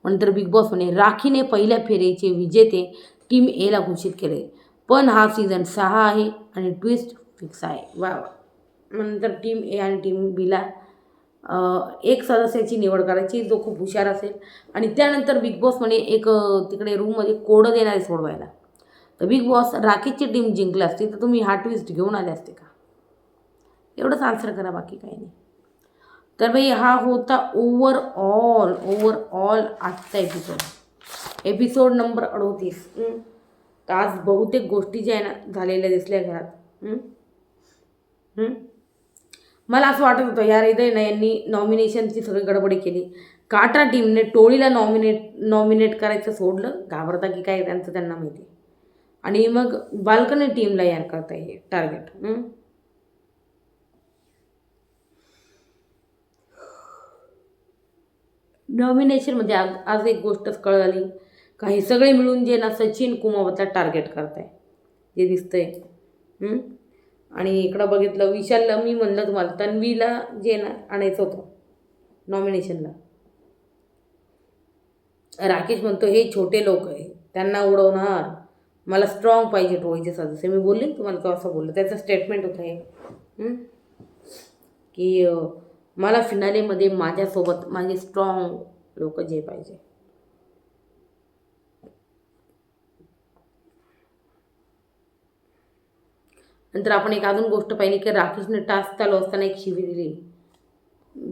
नंतर बिग बॉस म्हणे राखीने पहिल्या फेरीचे विजेते टीम एला घोषित केले, पण हा सीझन 6 आहे आणि ट्विस्ट फिक्स आहे. वा. नंतर टीम ए आणि टीम बीला एक सदस्याची निवड करायची जो खूप हुशार असेल. आणि त्यानंतर बिग बॉस म्हणे एक तिकडे रूममध्ये कोडं देणारे सोडवायला. तर बिग बॉस राखीची टीम जिंकली असती तर तुम्ही हा ट्विस्ट घेऊन आले असते का, एवढंच आन्सर करा, बाकी काही नाही. तर बाई हा होता ओव्हरऑल आजचा एपिसोड नंबर 38. तर आज बहुतेक गोष्टी ज्या आहे ना झालेल्या दिसल्या घरात. मला असं वाटत होतं यार इथे ना यांनी नॉमिनेशनची सगळी गडबडी केली. काटा टीमने टोळीला नॉमिनेट करायचं सोडलं, घाबरता की काय त्यांचं त्यांना माहिती. आणि मग बाल्कनी टीमला यार करता हे टार्गेट. नॉमिनेशनमध्ये आज एक गोष्टच कळाली का हे सगळे मिळून जे ना सचिन कुमावतला टार्गेट करताय जे दिसतंय. आणि इकडं बघितलं विशालला, मी म्हणलं तुम्हाला तन्वीला जे ना आणायचं होतं नॉमिनेशनला. राकेश म्हणतो हे छोटे लोक आहे त्यांना उडवणार, मला स्ट्रॉंग पाहिजे टोळीचे सदस्य. मी बोलले तुम्हाला, तो असं बोललं. त्याचं स्टेटमेंट होतं हे की मला फिनालेमध्ये माझ्यासोबत माझे स्ट्रॉंग लोक जे पाहिजे. नंतर आपण एक अजून गोष्ट पाहिली की राकेशने टास्क चालू असताना एक शिवी दिली,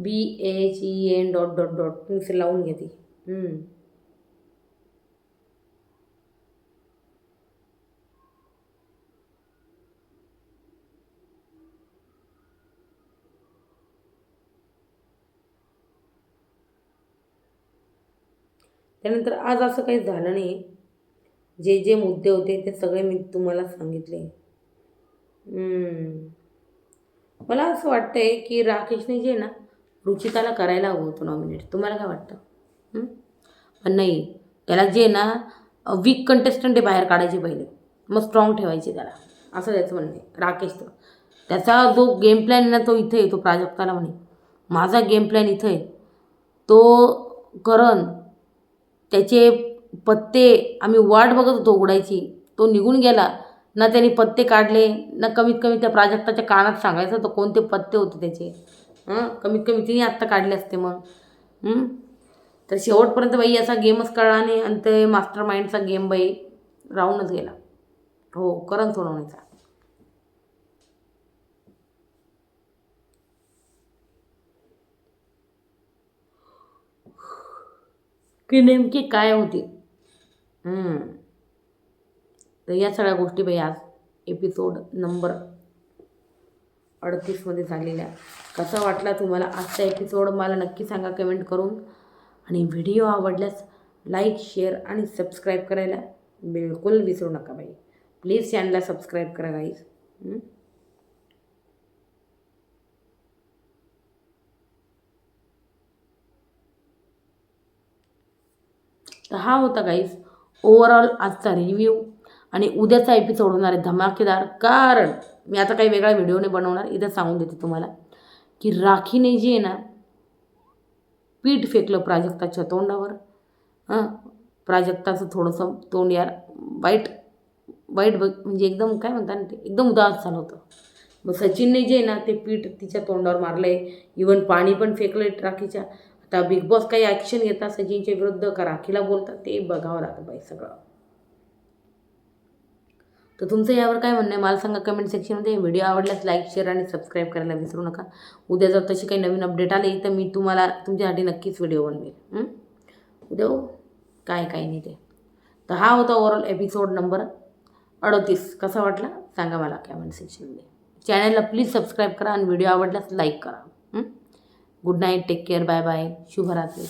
BHEN ... तुम्ही लावून घेते. त्यानंतर आज असं काही झालं नाही. जे मुद्दे होते ते सगळे मी तुम्हाला सांगितले. मला असं वाटतंय की राकेशने जे ना रुचिताला करायला हवं होतं नॉमिनेट. तुम्हाला काय वाटतं? पण नाही, त्याला जे ना वीक कंटेस्टंट बाहेर काढायचे पहिले, मग स्ट्रॉंग ठेवायचे त्याला, असं त्याचं म्हणणं आहे राकेशचं. त्याचा जो गेम प्लॅन आहे ना तो इथं आहे. तो प्राजक्ताला म्हणे माझा गेम प्लॅन इथं आहे, तो करण त्याचे पत्ते आम्ही वाट बघत होतो उघडायची, तो निघून गेला ना. त्यांनी पत्ते काढले ना, कमीत कमी त्या प्राजक्ताच्या कानात सांगायचं तर कोणते पत्ते होते त्याचे. कमीत कमी तिने आत्ता काढले असते मग. तर शेवटपर्यंत बाई असा गेमच कळला नाही आणि ते मास्टर माइंडचा गेम बाई राहूनच गेला. हो, करण सोनवणेचा. की नेमकी काय होती. तर या सगळ्या गोष्टी बाई आज एपिसोड नंबर 38मध्ये झालेल्या. कसा वाटला तुम्हाला आजचा एपिसोड मला नक्की सांगा कमेंट करून. आणि व्हिडिओ आवडल्यास लाईक, शेअर आणि सबस्क्राईब करायला बिलकुल विसरू नका बाई. प्लीज चॅनलला सबस्क्राईब करा गाईज. तर हा होता गाईज ओव्हरऑल आजचा रिव्ह्यू. आणि उद्याचा एपिसोड होणार आहे धमाकेदार. कारण मी आता काही वेगळा व्हिडिओ नाही बनवणार, इथं सांगून देते तुम्हाला की राखीने जी आहे ना पीठ फेकलं प्राजक्ताच्या तोंडावर. प्राजक्ताचं थोडंसं तोंड यार वाईट म्हणजे एकदम काय म्हणतात ना ते एकदम उदास झालं होतं. मग सचिनने जे आहे ना ते पीठ तिच्या तोंडावर मारलं आहे. इवन पाणी पण फेकलं आहे राखीच्या. आता बिग बॉस काही ॲक्शन घेतात सचिनच्या विरुद्ध का राखीला बोलतात ते बघावं लागतं बाई सगळं. तर तुमचं यावर काय म्हणणं आहे मला सांगा कमेंट सेक्शनमध्ये. व्हिडिओ आवडल्यास लाईक, शेअर आणि सबस्क्राईब करायला विसरू नका. उद्या जर तशी काही नवीन अपडेट आली तर मी तुम्हाला तुमच्यासाठी नक्कीच व्हिडिओ बनवेल. उद्या काय नाही ते. तर हा होता ओव्हरऑल एपिसोड नंबर 38. कसा वाटला सांगा मला कमेंट सेक्शनमध्ये. चॅनलला प्लीज सबस्क्राईब करा आणि व्हिडिओ आवडल्यास लाईक करा. Good night, take care, bye bye, शुभरात्री.